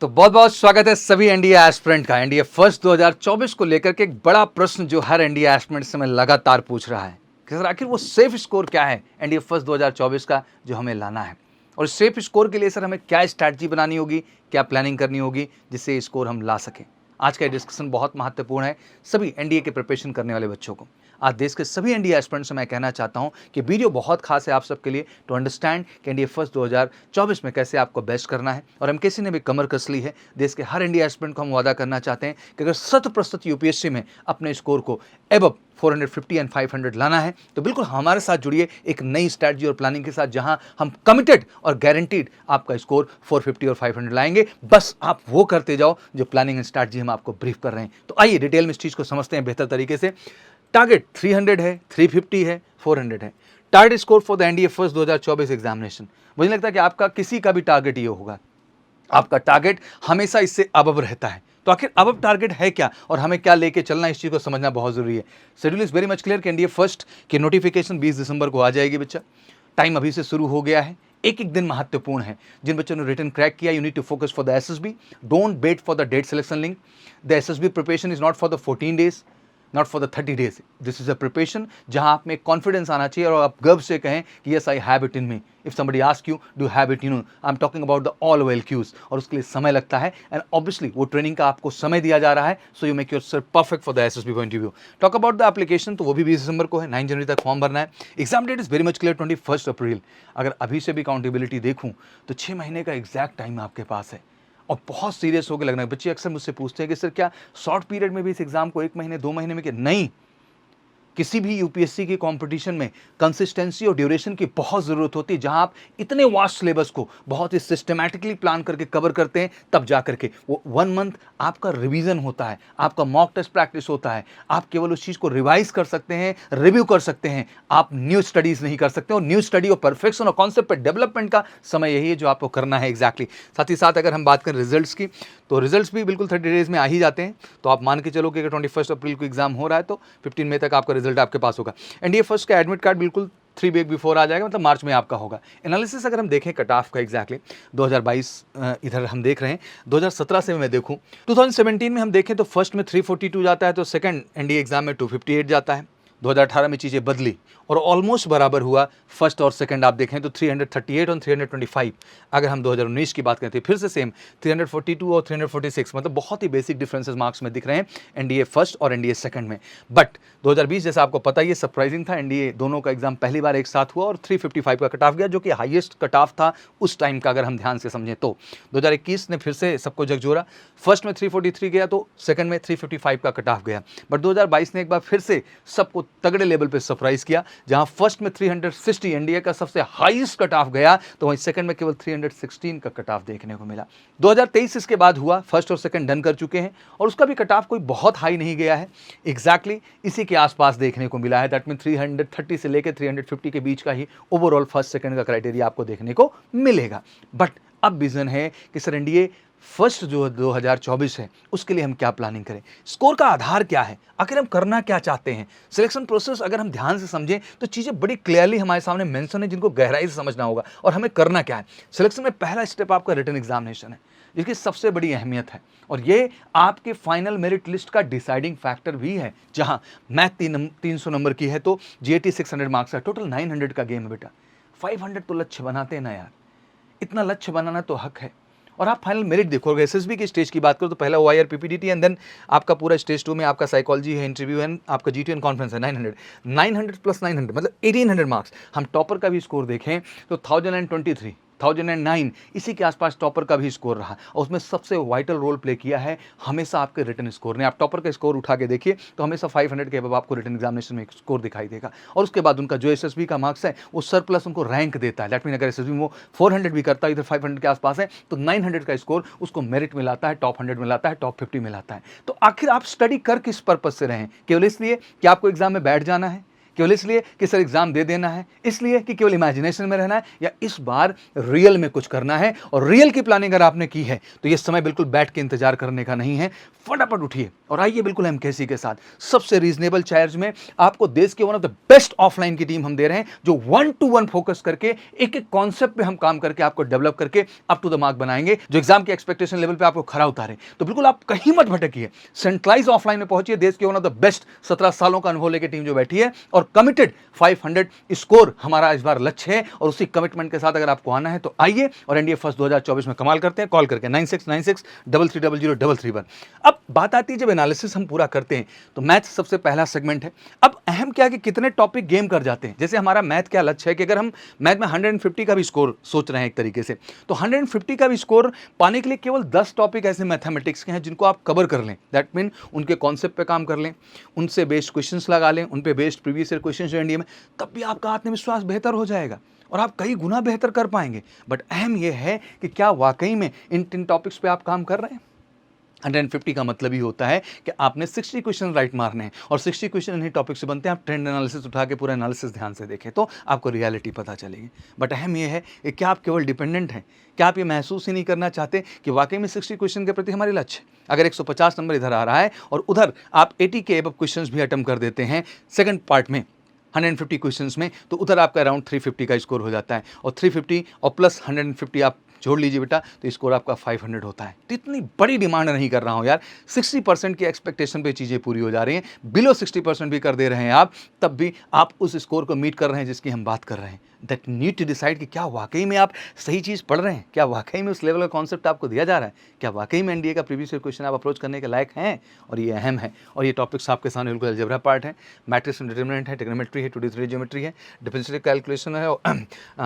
तो बहुत बहुत स्वागत है सभी एनडीए एस्पिरेंट का। एनडीए फर्स्ट 2024 को लेकर के एक बड़ा प्रश्न जो हर एनडीए एस्पिरेंट से मैं लगातार पूछ रहा है कि सर आखिर वो सेफ स्कोर क्या है एनडीए फर्स्ट 2024 का जो हमें लाना है, और सेफ स्कोर के लिए सर हमें क्या स्ट्रैटेजी बनानी होगी, क्या प्लानिंग करनी होगी जिससे ये स्कोर हम ला सकें। आज का डिस्कशन बहुत महत्वपूर्ण है सभी एनडीए के प्रिपरेशन करने वाले बच्चों को। आज देश के सभी एनडीए एस्पिरेंट्स से मैं कहना चाहता हूं कि वीडियो बहुत खास है आप सबके लिए टू अंडरस्टैंड कि एनडीए फर्स्ट 2024 में कैसे आपको बेस्ट करना है। और हम किसी ने भी कमर कस ली है, देश के हर एनडीए एस्पिरेंट को हम वादा करना चाहते हैं कि अगर 100% यूपीएससी में अपने स्कोर को एबव 450 एंड 500 लाना है तो बिल्कुल हमारे साथ जुड़िए एक नई स्ट्रैटेजी और प्लानिंग के साथ, जहां हम कमिटेड और गारंटीड आपका स्कोर 450 और 500 लाएंगे। बस आप वो करते जाओ जो प्लानिंग एंड स्ट्रैटेजी हम आपको ब्रीफ कर रहे हैं। तो आइए डिटेल में इस चीज को समझते हैं बेहतर तरीके से। टारगेट 300 है, 350 है, 400 है। Target score for the NDA first 2024 examination. मुझे लगता है कि आपका किसी का भी टारगेट ये होगा, आपका टारगेट हमेशा इससे अबव रहता है। तो आखिर अबव टारगेट है क्या और हमें क्या लेके चलना है, इस चीज को समझना बहुत जरूरी है। Schedule is very much clear कि एनडीए फर्स्ट की नोटिफिकेशन 20 दिसंबर को आ जाएगी बच्चा। टाइम अभी से शुरू हो गया है, एक एक दिन महत्वपूर्ण है। जिन बच्चों ने रिटर्न क्रैक किया, you need to focus for the SSB. Don't wait for the date selection link. The SSB preparation is not for the 14 days, not for the 30 days. This is a preparation जहां आप में confidence आना चाहिए और आप गर्व से कहें कि yes I have it in me. If somebody ask you do have it, I am talking about the all OL Qs. और उसके लिए समय लगता है एंड ऑब्वियसली वो ट्रेनिंग का आपको समय दिया जा रहा है, so you make yourself perfect for the SSB point of view. Talk about the application, तो वो भी 20 दिसंबर को है, 9 जनवरी तक फॉर्म भरना है। Exam date is very much clear 21 April. अगर अभी से भी काउंटेबिलिटी देखूं तो 6 महीने का एग्जैक्ट टाइम आपके पास है और बहुत सीरियस होकर लगना है। बच्चे अक्सर मुझसे पूछते हैं कि सर क्या शॉर्ट पीरियड में भी इस एग्जाम को 1 महीने 2 महीने में, कि नहीं, किसी भी यूपीएससी की कंपटीशन में कंसिस्टेंसी और ड्यूरेशन की बहुत ज़रूरत होती है। जहां आप इतने वास्ट सिलेबस को बहुत ही सिस्टमैटिकली प्लान करके कवर करते हैं, तब जा करके वो 1 मंथ आपका रिवीजन होता है, आपका मॉक टेस्ट प्रैक्टिस होता है। आप केवल उस चीज़ को रिवाइज कर सकते हैं, रिव्यू कर सकते हैं, आप न्यू स्टडीज़ नहीं कर सकते। और न्यू स्टडी और परफेक्शन और कॉन्सेप्ट पर डेवलपमेंट का समय यही है जो आपको करना है एग्जैक्टली। साथ ही साथ अगर हम बात करें रिजल्ट्स की, तो रिजल्ट्स भी बिल्कुल 30 डेज में आ ही जाते हैं। तो आप मान के चलो कि अगर 21 अप्रैल को एग्जाम हो रहा है तो 15 मई तक आपका रिजल्ट आपके पास होगा। एनडीए फर्स्ट का एडमिट कार्ड बिल्कुल 3 वीक बिफोर आ जाएगा, मतलब मार्च में आपका होगा। एनालिसिस अगर हम देखें कट ऑफ का एग्जैक्टली 2022 इधर हम देख रहे हैं, 2017 से मैं देखूं 2017 में हम देखें तो फर्स्ट में 342 जाता है, तो सेकंड एनडीए एग्जाम में 258 जाता है। 2018 में चीज़ें बदली और ऑलमोस्ट बराबर हुआ फर्स्ट और सेकंड। आप देखें तो 338 और 325। अगर हम 2019 की बात करें तो फिर से सेम 342 और 346, मतलब बहुत ही बेसिक डिफरेंसेस मार्क्स में दिख रहे हैं एनडीए फर्स्ट और एनडीए सेकंड में। बट 2020 जैसा आपको पता ही है सरप्राइजिंग था, एनडीए दोनों का एग्जाम पहली बार एक साथ हुआ और 355 का कट ऑफ गया, जो कि हाईएस्ट कट ऑफ था उस टाइम का अगर हम ध्यान से समझें तो। 2021 ने फिर से सबको झकझोरा, फर्स्ट में 343 गया तो सेकंड में 355 का कट ऑफ गया। बट 2022 ने एक बार फिर से सबको तगड़े लेवल पे सरप्राइज किया, जहां फर्स्ट में 360 एनडीए का सबसे हाईएस्ट कट ऑफ गया, तो वहीं सेकंड में केवल 316 का कट ऑफ देखने को मिला। 2023 इसके बाद हुआ, फर्स्ट और सेकंड डन कर चुके हैं और उसका भी कट ऑफ कोई बहुत हाई नहीं गया है, एग्जैक्टली इसी के आसपास देखने को मिला है। दैट मीन 330 से लेकर 350 के बीच का ही ओवरऑल फर्स्ट सेकंड का क्राइटेरिया आपको देखने को मिलेगा। बट अब विजन है कि सर एनडीए फर्स्ट जो 2024 है उसके लिए हम क्या प्लानिंग करें, स्कोर का आधार क्या है, आखिर हम करना क्या चाहते हैं। सिलेक्शन प्रोसेस अगर हम ध्यान से समझें तो चीज़ें बड़ी क्लियरली हमारे सामने मेंशन है, जिनको गहराई से समझना होगा और हमें करना क्या है। सिलेक्शन में पहला स्टेप आपका रिटन एग्जामिनेशन है, जिसकी सबसे बड़ी अहमियत है और ये आपके फाइनल मेरिट लिस्ट का डिसाइडिंग फैक्टर भी है। जहां मैथ 300 नंबर की है तो जीएटी 600 मार्क्स है, टोटल 900 का गेम है बेटा। 500 तो लक्ष्य बनाते हैं ना यार, इतना लक्ष्य बनाना तो हक है। और आप फाइनल मेरिट देखोगे, एसएसबी की स्टेज की बात करो तो पहला ओआईआर पीपीटीटी एंड देन आपका पूरा स्टेज 2 में आपका साइकोलॉजी है, इंटरव्यू है, आपका जीटी एंड कॉन्फ्रेंस है। 900 प्लस 900 मतलब 1800 मार्क्स। हम टॉपर का भी स्कोर देखें तो 1023 1009 इसी के आसपास टॉपर का भी स्कोर रहा और उसमें सबसे वाइटल रोल प्ले किया है हमेशा आपके रिटन स्कोर ने। आप टॉपर का स्कोर उठा के देखिए तो हमेशा 500 के अब आपको रिटन एग्जामिनेशन में स्कोर दिखाई देगा। और उसके बाद उनका जो एसएसबी का मार्क्स है वो सरप्लस उनको रैंक देता है। दैट मीन अगर एसएसबी में वो 400 भी करता है, इधर 500 के आसपास है, तो 900 का स्कोर उसको मेरिट में लाता है, टॉप 100 में लाता है, टॉप 50 में लाता है। तो आखिर आप स्टडी कर किस पर्पज से रहे हैं? केवल इसलिए कि आपको एग्जाम में बैठ जाना है, केवल इसलिए कि सर एग्जाम दे देना है, इसलिए कि केवल इमेजिनेशन में रहना है, या इस बार रियल में कुछ करना है? और रियल की प्लानिंग अगर आपने की है तो ये समय बिल्कुल बैठ के इंतजार करने का नहीं है। फटाफट उठिए और आइए बिल्कुल एमकेसी के साथ सबसे रीजनेबल चार्ज में आपको देश के one of the best offline की टीम हम दे रहे हैं, जो 1-to-1 फोकस करके एक एक कॉन्सेप्ट पे हम काम करके आपको डेवलप करके अप टू द मार्क बनाएंगे, जो एग्जाम के एक्सपेक्टेशन लेवल पे आपको खरा उतारे। तो बिल्कुल आप कहीं मत भटकिए, सेंट्रलाइज ऑफलाइन में पहुंचिए। देश के वन ऑफ द बेस्ट 17 सालों का अनुभव लेकर टीम जो बैठी है और कमिटेड 500 स्कोर हमारा इस बार लक्ष्य है, और उसी कमिटमेंट के साथ अगर आपको आना है तो आइए और एनडीए फर्स्ट 2024 में कमाल करते हैं। कॉल करके 9696330000 अब बात आती है जब एनालिसिस हम पूरा करते हैं तो मैथ सबसे पहला सेगमेंट है। अब अहम क्या कि कितने टॉपिक गेम कर जाते हैं। जैसे हमारा मैथ क्या लक्ष्य है कि अगर हम मैथ में 150 का भी स्कोर सोच रहे हैं एक तरीके से, तो 150 का भी स्कोर पाने के लिए केवल 10 टॉपिक ऐसे मैथमेटिक्स के हैं जिनको आप कवर कर लें। दैट मीन उनके कॉन्सेप्ट पे काम कर लें, उनसे बेस्ड क्वेश्चंस लगा लें, उन पे बेस्ड प्रीवियस ईयर क्वेश्चंस जो इंडिया में, तब भी आपका आत्मविश्वास बेहतर हो जाएगा और आप कई गुना बेहतर कर पाएंगे। बट अहम यह है कि क्या वाकई में इन 3 टॉपिक्स पे आप काम कर रहे हैं। 150 का मतलब ही होता है कि आपने 60 क्वेश्चन राइट मारने हैं, और 60 क्वेश्चन इन्हीं टॉपिक से बनते हैं। आप ट्रेंड एनालिसिस उठा के पूरा एनालिसिस ध्यान से देखें तो आपको रियलिटी पता चलेगी। बट अहम यह है कि क्या आप केवल डिपेंडेंट हैं, क्या आप ये महसूस ही नहीं करना चाहते कि वाकई में 60 क्वेश्चन के प्रति हमारी लक्ष्य, अगर 150 नंबर इधर आ रहा है और उधर आप 80 के एबव क्वेश्चंस भी अटेम्प्ट कर देते हैं सेकंड पार्ट में 150 क्वेश्चंस में, तो उधर आपका अराउंड 350 का स्कोर हो जाता है, और 350 और प्लस 150 आप जोड़ लीजिए बेटा तो स्कोर आपका 500 होता है। तो इतनी बड़ी डिमांड नहीं कर रहा हूं यार, 60% की एक्सपेक्टेशन पे चीज़ें पूरी हो जा रही हैं, बिलो 60% भी कर दे रहे हैं आप, तब भी आप उस स्कोर को मीट कर रहे हैं जिसकी हम बात कर रहे हैं। दैट नीड टू डिसाइड कि क्या वाकई में आप सही चीज़ पढ़ रहे हैं, क्या वाकई में उस लेवल का कॉन्सेप्ट आपको दिया जा रहा है, क्या वाकई में एनडीए का प्रीवियस ईयर क्वेश्चन आप अप्रोच करने के लायक हैं। और ये अहम है, और ये टॉपिक्स आपके सामने बिल्कुल अलजेब्रा पार्ट है, मैट्रिक्स एंड डिटरमिनेंट है, ट्रिग्नोमेट्री है, 2D 3D ज्योमेट्री है, डिफरेंशियल कैलकुलेशन है,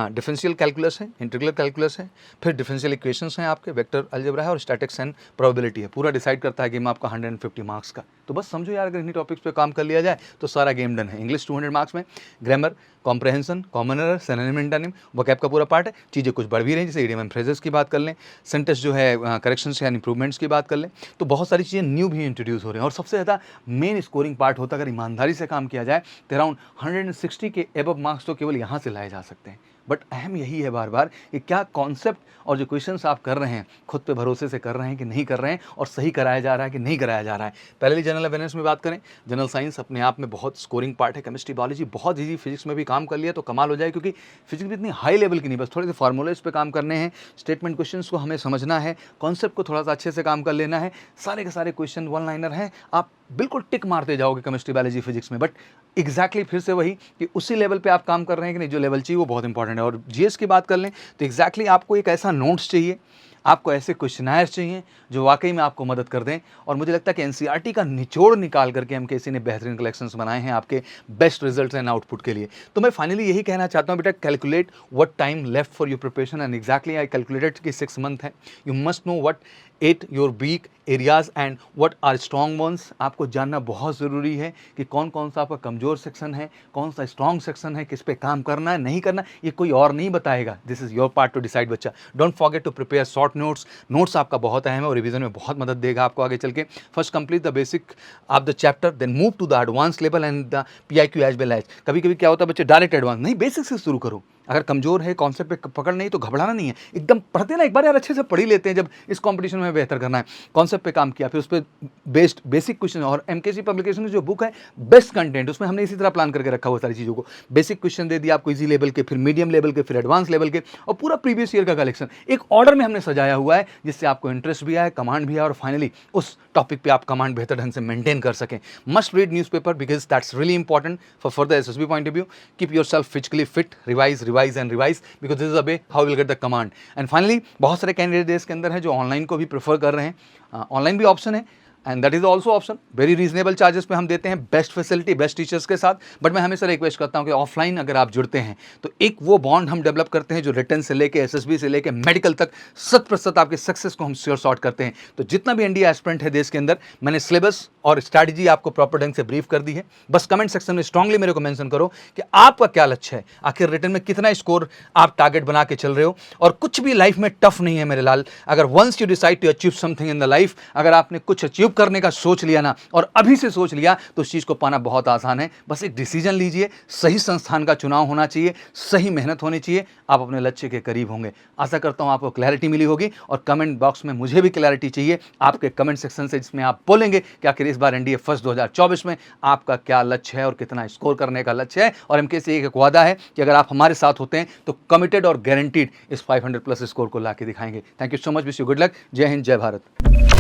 डिफरेंशियल कैलकुलस है, इंटीग्रल कैलकुलस है, फिर डिफरेंशियल इक्वेशंस हैं आपके, वेक्टर अलजेब्रा है, और स्टैटिक्स एंड प्रोबेबिलिटी है। पूरा डिसाइड करता है गेम आपका 150 मार्क्स का। तो बस समझो यार, अगर इन्हीं टॉपिक्स पे काम कर लिया जाए तो सारा गेम डन है। इंग्लिश 200 मार्क्स में, grammar, comprehension, common error, synonym antonym, vocab का पूरा पार्ट है। चीज़ें कुछ बढ़ भी रही हैं, जैसे इडियम एंड फ्रेजेस की बात कर लें, सेंटेंस जो है करेक्शंस यानी इंप्रूवमेंट्स की बात कर लें, तो बहुत सारी चीज़ें न्यू भी इंट्रोड्यूस हो रही हैं। और सबसे ज़्यादा मेन स्कोरिंग पार्ट होता है, अगर ईमानदारी से काम किया जाए तो अराउंड 160 के एबव मार्क्स तो केवल यहाँ से लाए जा सकते हैं। बट अहम यही है बार बार कि क्या कॉन्सेप्ट और जो क्वेश्चंस आप कर रहे हैं खुद पे भरोसे से कर रहे हैं कि नहीं कर रहे हैं, और सही कराया जा रहा है कि नहीं कराया जा रहा है। पहले जनरल अवेयरनेस में बात करें, जनरल साइंस अपने आप में बहुत स्कोरिंग पार्ट है, केमिस्ट्री, बायोलॉजी बहुत ईजी, फिजिक्स में भी काम कर लिया तो कमाल हो जाए, क्योंकि फिजिक्स भी इतनी हाई लेवल की नहीं, बस थोड़े से फार्मूले इस पे काम करने हैं, स्टेटमेंट क्वेश्चंस को हमें समझना है, कॉन्सेप्ट को थोड़ा सा अच्छे से काम कर लेना है। सारे के सारे क्वेश्चन वन लाइनर हैं, आप बिल्कुल टिक मारते जाओगे केमिस्ट्री, बायोलॉजी, फिजिक्स में। बट एग्जैक्टली फिर से वही कि उसी लेवल पे आप काम कर रहे हैं कि नहीं, जो लेवल चाहिए वो बहुत इंपॉर्टेंट है। और जीएस की बात कर लें तो एग्जैक्टली आपको एक ऐसा नोट्स चाहिए, आपको ऐसे क्वेश्चनायर्स चाहिए जो वाकई में आपको मदद कर दें। और मुझे लगता है कि एनसीईआरटी का निचोड़ निकाल करके एमकेसी ने बेहतरीन कलेक्शंस बनाए हैं आपके बेस्ट रिजल्ट्स एंड आउटपुट के लिए। तो मैं फाइनली यही कहना चाहता हूँ बेटा, calculate what time left for your preparation, and exactly I calculated कि 6 मंथ है। You must know what 8 your weak areas and what are strong ones. आपको जानना बहुत ज़रूरी है कि कौन कौन सा आपका कमज़ोर सेक्शन है, कौन सा स्ट्रॉन्ग सेक्शन है, किस पे काम करना है, नहीं करना, ये कोई और नहीं बताएगा। This is your part to decide बच्चा। Don't forget to prepare short notes आपका बहुत अहम है और रिवीजन में बहुत मदद देगा आपको आगे चल के। First complete the basic of the chapter, then move to the advance level and the PIQ as well as. कभी कभी क्या होता है बच्चे डायरेक्ट एडवांस नहीं, बेसिक से शुरू करो। अगर कमजोर है, कॉन्सेप्ट पे पकड़ नहीं, तो घबराना नहीं है, एकदम पढ़ते ना एक बार यार, अच्छे से पढ़ ही लेते हैं। जब इस कंपटीशन में बेहतर करना है, कॉन्सेप्ट पे काम किया, फिर उस पर बेस्ड बेसिक क्वेश्चन, और एमकेसी पब्लिकेशन की जो बुक है बेस्ट कंटेंट, उसमें हमने इसी तरह प्लान करके रखा हुआ सारी चीज़ों को। बेसिक क्वेश्चन दे दिया आपको इजी लेवल के, फिर मीडियम लेवल के, फिर एडवांस लेवल के, और पूरा प्रीवियस ईयर का कलेक्शन एक ऑर्डर में हमने सजाया हुआ है, जिससे आपको इंटरेस्ट भी आए, कमांड भी आए, और फाइनली उस टॉपिक पे आप कमांड बेहतर ढंग से मेंटेन कर सकें। Must read newspaper because that's really important for further SSB point of view. Keep your self physically fit, revise and revise, because this is a way how will get the command. And finally बहुत सारे candidate देश के अंदर हैं जो online को भी prefer कर रहे हैं, ऑनलाइन भी ऑप्शन है, and that is also option. Very reasonable charges पे हम देते हैं, बेस्ट फैसिलिटी, बेस्ट टीचर्स के साथ। बट मैं हमेशा रिक्वेस्ट करता हूं कि ऑफलाइन अगर आप जुड़ते हैं तो एक वो बॉन्ड हम डेवलप करते हैं जो रिटर्न से लेके एसएसबी से लेके मेडिकल तक 100% आपके सक्सेस को हम श्योर शॉर्ट करते हैं। तो जितना भी एनडीए एस्पिरेंट है देश के अंदर, मैंने सिलेबस और स्ट्रैटेजी आपको प्रॉपर ढंग से ब्रीफ कर दी है। बस कमेंट सेक्शन में स्ट्रांगली मेरे को मेंशन करो कि आपका क्या लक्ष्य है, आखिर रिटर्न में कितना स्कोर आप टारगेट बना के चल रहे हो। और कुछ भी लाइफ में टफ नहीं है मेरे लाल। अगर once you decide to achieve something in the life, अगर आपने कुछ अचीव चुप करने का सोच लिया ना, और अभी से सोच लिया, तो उस चीज़ को पाना बहुत आसान है। बस एक डिसीजन लीजिए, सही संस्थान का चुनाव होना चाहिए, सही मेहनत होनी चाहिए, आप अपने लक्ष्य के करीब होंगे। आशा करता हूँ आपको क्लैरिटी मिली होगी, और कमेंट बॉक्स में मुझे भी क्लैरिटी चाहिए आपके कमेंट सेक्शन से, जिसमें आप बोलेंगे कि आखिर इस बार एनडीए फर्स्ट 2024 में आपका क्या लक्ष्य है और कितना स्कोर करने का लक्ष्य है। और एमके से एक वादा है कि अगर आप हमारे साथ होते हैं तो कमिटेड और गारंटीड इस 500 प्लस स्कोर को ला के दिखाएंगे। Thank you so much, wish you good luck. जय हिंद, जय भारत।